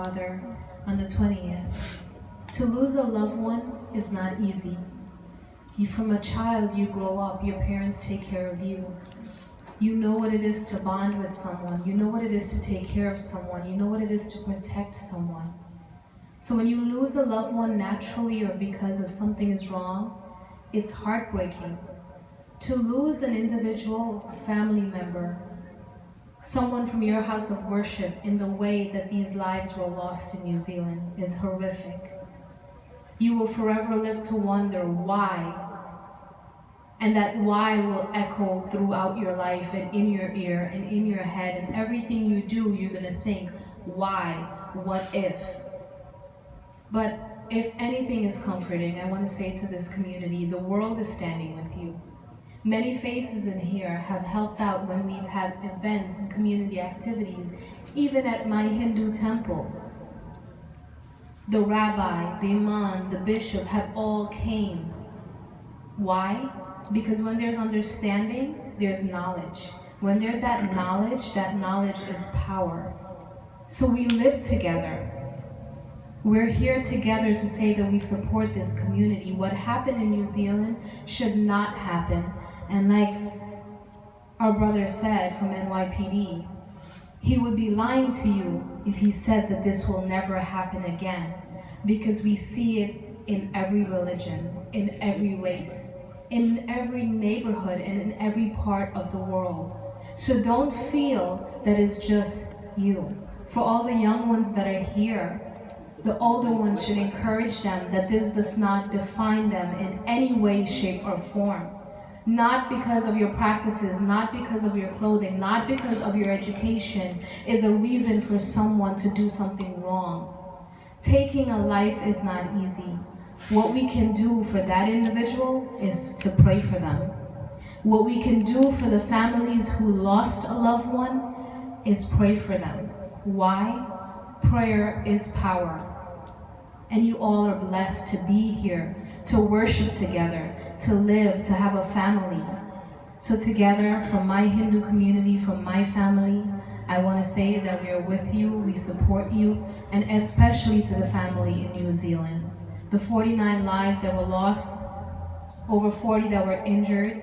father on the 20th. To lose a loved one is not easy. From a child, you grow up, your parents take care of you. You know what it is to bond with someone. You know what it is to take care of someone. You know what it is to protect someone. So when you lose a loved one naturally or because of something is wrong, it's heartbreaking. To lose an individual, a family member, someone from your house of worship in the way that these lives were lost in New Zealand is horrific. You will forever live to wonder why. And that why will echo throughout your life and in your ear and in your head, and everything you do, you're gonna think, why, what if? But if anything is comforting, I wanna say to this community, the world is standing with you. Many faces in here have helped out when we've had events and community activities, even at my Hindu temple. The rabbi, the imam, the bishop have all came. Why? Because when there's understanding, there's knowledge. When there's that knowledge is power. So we live together. We're here together to say that we support this community. What happened in New Zealand should not happen. And like our brother said from NYPD, he would be lying to you if he said that this will never happen again. Because we see it in every religion, in every race, in every neighborhood, and in every part of the world. So don't feel that it's just you. For all the young ones that are here, the older ones should encourage them that this does not define them in any way, shape, or form. Not because of your practices, not because of your clothing, not because of your education is a reason for someone to do something wrong. Taking a life is not easy. What we can do for that individual is to pray for them. What we can do for the families who lost a loved one is pray for them. Why? Prayer is power. And you all are blessed to be here, to worship together, to live, to have a family. So together, from my Hindu community, from my family, I want to say that we are with you, we support you, and especially to the family in New Zealand. The 49 lives that were lost, over 40 that were injured,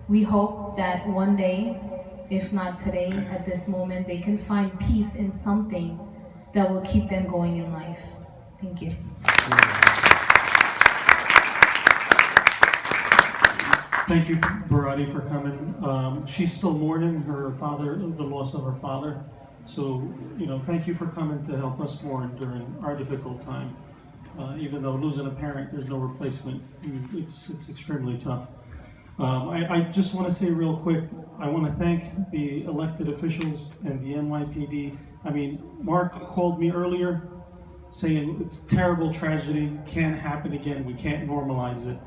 we hope that one day, if not today, at this moment, they can find peace in something that will keep them going in life. Thank you. Thank you, Bharati, for coming. She's still mourning her father, the loss of her father. So, thank you for coming to help us mourn during our difficult time. Even though losing a parent, there's no replacement. It's extremely tough. I just want to say real quick, I want to thank the elected officials and the NYPD. Mark called me earlier saying it's a terrible tragedy, can't happen again, we can't normalize it.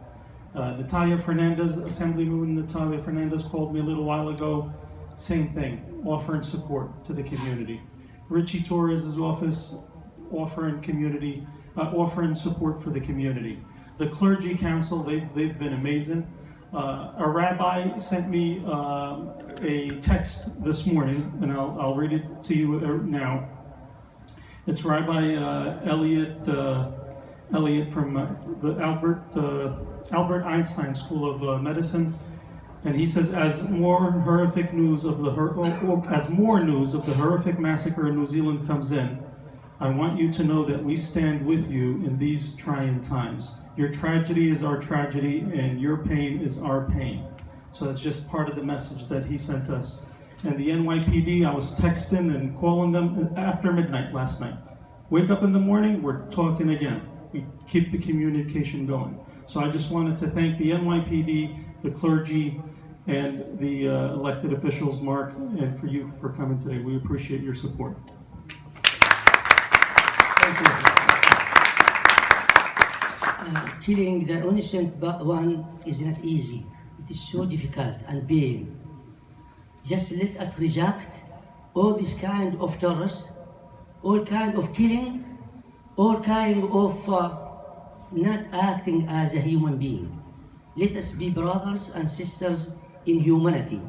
Natalia Fernandez, Assemblywoman Natalia Fernandez called me a little while ago, same thing, offering support to the community. Richie Torres' office offering support for the community. The Clergy Council, they've been amazing. A rabbi sent me a text this morning, and I'll read it to you now. It's Rabbi Elliot from the Albert Einstein School of Medicine, and he says, as more news of the horrific massacre in New Zealand comes in, I want you to know that we stand with you in these trying times. Your tragedy is our tragedy, and your pain is our pain. So that's just part of the message that he sent us. And the NYPD, I was texting and calling them after midnight last night. Wake up in the morning, we're talking again. We keep the communication going. So I just wanted to thank the NYPD, the clergy, and the elected officials, Mark, and for you for coming today. We appreciate your support. Killing the innocent one is not easy. It is so difficult and pain. Just let us reject all this kind of terrorists, all kind of killing, all kind of not acting as a human being. Let us be brothers and sisters in humanity.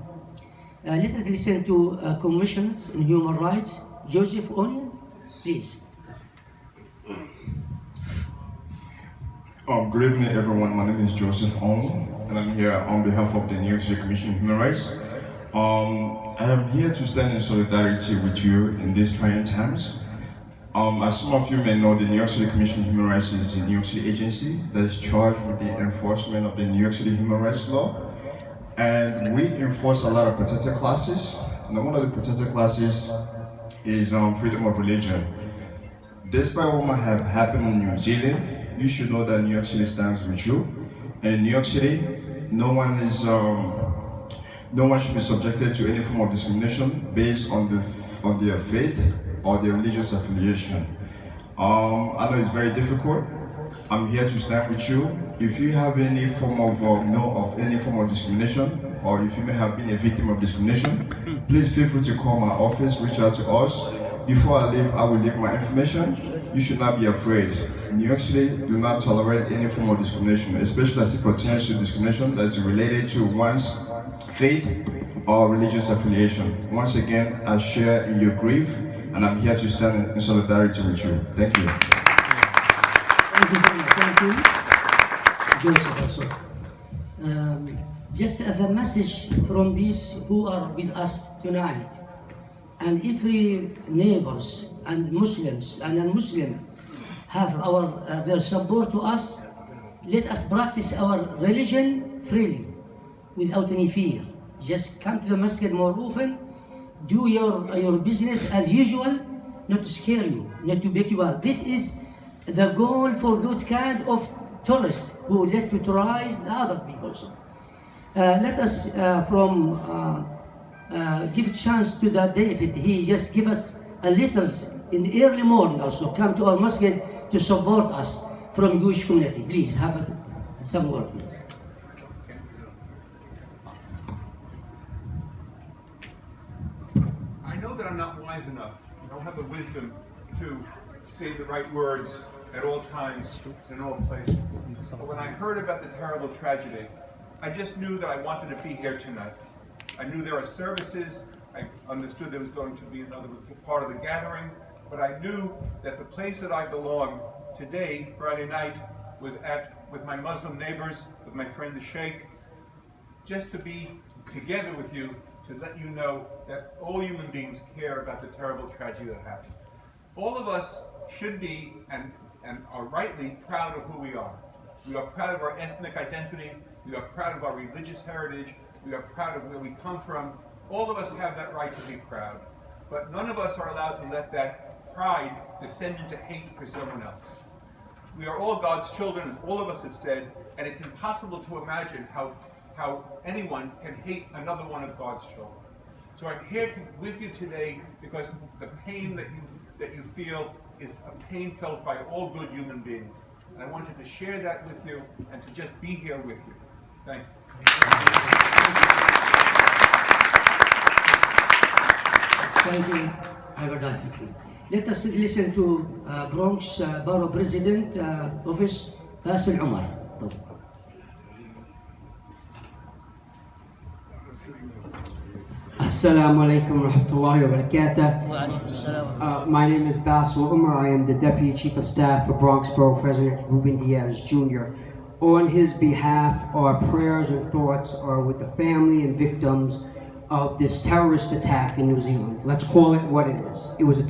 Let us listen to Commissioners in Human Rights, Joseph Onion, please. Good evening, everyone. My name is Joseph Ong, and I'm here on behalf of the New York City Commission on Human Rights. I am here to stand in solidarity with you in these trying times. As some of you may know, the New York City Commission on Human Rights is a New York City agency that is charged with the enforcement of the New York City human rights law. And we enforce a lot of protected classes. And one of the protected classes is freedom of religion. Despite what might have happened in New Zealand, you should know that New York City stands with you. In New York City, no one should be subjected to any form of discrimination based on their faith or their religious affiliation. I know it's very difficult. I'm here to stand with you. If you have any form of any form of discrimination, or if you may have been a victim of discrimination, please feel free to call my office, reach out to us. Before I leave, I will leave my information. You should not be afraid. In New York City, do not tolerate any form of discrimination, especially as it pertains to discrimination that is related to one's faith or religious affiliation. Once again, I share in your grief, and I'm here to stand in solidarity with you. Thank you. Thank you very much. Thank you, Joseph also. Just as a message from these who are with us tonight, and every neighbors and Muslims and non-Muslim have their support to us. Let us practice our religion freely, without any fear. Just come to the masjid more often, do your business as usual, not to scare you, not to make you out. This is the goal for those kind of tourists who let to terrorize the other people. So, let us give a chance to the David. He just give us letters in the early morning also. Come to our masjid to support us from Jewish community. Please have some word, please. I know that I'm not wise enough. I don't have the wisdom to say the right words at all times and in all places. But when I heard about the terrible tragedy, I just knew that I wanted to be here tonight. I knew there are services. I understood there was going to be another part of the gathering, but I knew that the place that I belong today, Friday night, was with my Muslim neighbors, with my friend the Sheikh, just to be together with you, to let you know that all human beings care about the terrible tragedy that happened. All of us should be and are rightly proud of who we are. We are proud of our ethnic identity. We are proud of our religious heritage. We are proud of where we come from. All of us have that right to be proud. But none of us are allowed to let that pride descend into hate for someone else. We are all God's children, as all of us have said, and it's impossible to imagine how anyone can hate another one of God's children. So I'm here with you today because the pain that you feel is a pain felt by all good human beings. And I wanted to share that with you and to just be here with you. Thank you. Thank you. Let us listen to Bronx Borough President Office Basil Omar. Assalamu alaikum wa rahmatullahi wa barakatuh. My name is Basil Umar. I am the Deputy Chief of Staff for Bronx Borough President Ruben Diaz Jr. On his behalf, our prayers and thoughts are with the family and victims of this terrorist attack in New Zealand. Let's call it what it is. It was a